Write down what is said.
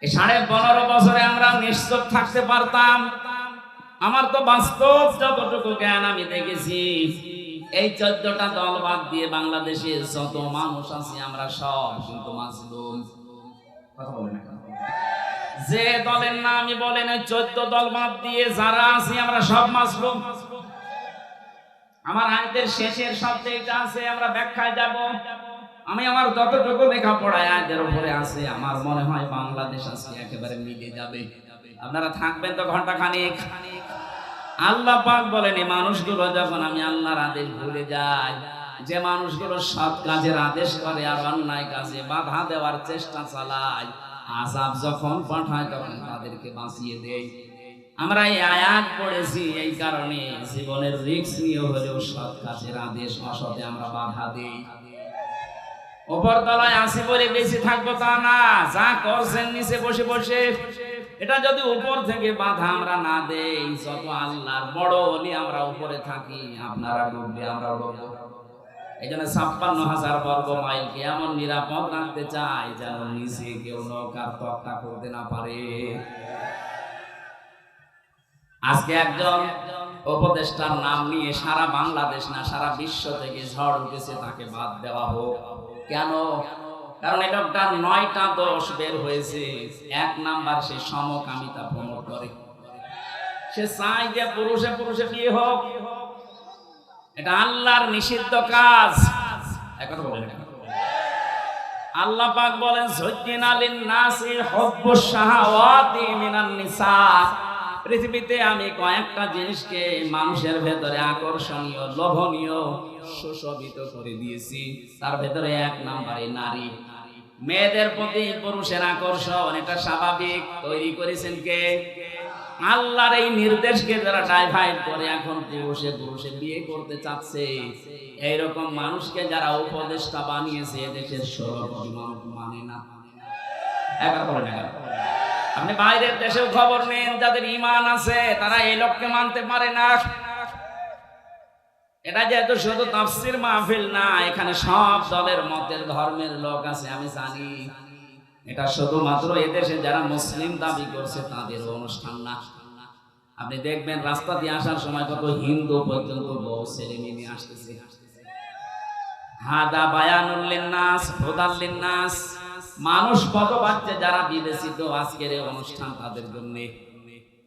এই 15.5 বছরে আমরা নিশ্চুপ থাকতে পারতাম? আমার তো বাস্তব যতটুকু জ্ঞান আমি দেখেছি, এই 14টা দল বাদ দিয়ে বাংলাদেশে যত মানুষ আছে আমরা সব কিন্তু মাজলুম। কথা বলেন না, যে দলের নামই বলেন, 14 দল বাদ দিয়ে যারা আছি আমরা সব মাজলুম। আমার আয়াতের শেষের শব্দে এটা আছে, আমরা ব্যাখ্যায় যাব। আমি আমার যতটুকু লেখাপড়ায় আয়াতের উপরে আছে, আমার মনে হয় বাংলাদেশ আজকে একেবারে মিলে যাবে। আপনারা থাকবেন তো ঘন্টা খানিক। আল্লাহ পাক বলেন, এই মানুষগুলো যখন আমি আল্লাহর আদেশ ভুলে যাই, যে মানুষগুলো সৎ কাজের আদেশ করে আর অন্যায় কাজে বাধা দেওয়ার চেষ্টা চালায়, আযাব যখন পাঠায় তখন তাদেরকে বাঁচিয়ে দেয়। আমরা এই আয়াত পড়েছি এই কারণে, জীবনের রিস্ক নিয়ে হলেও সৎ কাজের আদেশ অসতে আমরা বাধা দেই। উপর তলায় আসি বলে বেশি থাকবো তা না, যা করছেন নিচে বসে বসে, এটা যদি উপর থেকে বাধা আমরা না দেই, যত আল্লাহর বড় ওলি আমরা উপরে থাকি, আপনারা ডুববে আমরা ডুববো। এই জন্য 56,000 বর্গ মাইলকে এমন নিরাপদ রাখতে চাই যেন নিচে কেউ নৌকার তক্তা করতে না পারে। আজকে একজন উপদেষ্টার নাম নিয়ে সারা বাংলাদেশ না সারা বিশ্ব থেকে ঝড় উঠেছে, তাকে বাদ দেওয়া হোক। কেন? কারণ এটা 9টা দোষ বের হয়েছে। 1 নাম্বার, সে সমকামিতা প্রমোট করে। সে চায় যে পুরুষে পুরুষে বিয়ে হোক, এটা আল্লাহর নিষিদ্ধ কাজ। একথা বলেন, আল্লাহ পাক বলেন, যুজ্জিনা লিন-নাসি হুব্বুশ শাহাওয়াতি মিনান নিসা। পৃথিবীতে আমি কয়েকটা জিনিসকে মানুষের ভেতরে আকর্ষণীয়, লোভনীয়, সুশোভিত করে দিয়েছি। তার ভেতরে 1 নম্বরে নারী। মেয়েদের প্রতি পুরুষের আকর্ষণ, এটা স্বাভাবিক। তৈরি করেছেন কে? আল্লাহর এই নির্দেশকে যারা ডাইভাইড করে এখন পুরুষে পুরুষে বিয়ে করতে চাচ্ছে, এইরকম মানুষকে যারা উপদেষ্টা বানিয়েছে এদেশের 16 কোটি মানুষ মানে না। একবার বলেন, আপনি বাইরের দেশেও খবর নেন, যাদের ঈমান আছে তারা এই লোককে মানতে পারে না। এটা যেহেতু শুধু তাফসীর মাহফিল না, এখানে সব দলের মতের ধর্মের লোক আছে, আমি জানি। এটা শুধুমাত্র এদেশে যারা মুসলিম দাবি করছে তাদের অনুষ্ঠান না। আপনি দেখবেন রাস্তা দিয়ে আসার সময় কত হিন্দু পর্যন্ত বউ ছেলে মেয়ে আসতেছে। হাদা বায়ানুল লিন্নাস হুদাল লিন্নাস। মানুষ কত বাচ্চা যারা বিদেশি, তো আজকের এই অনুষ্ঠান তাদের জন্য।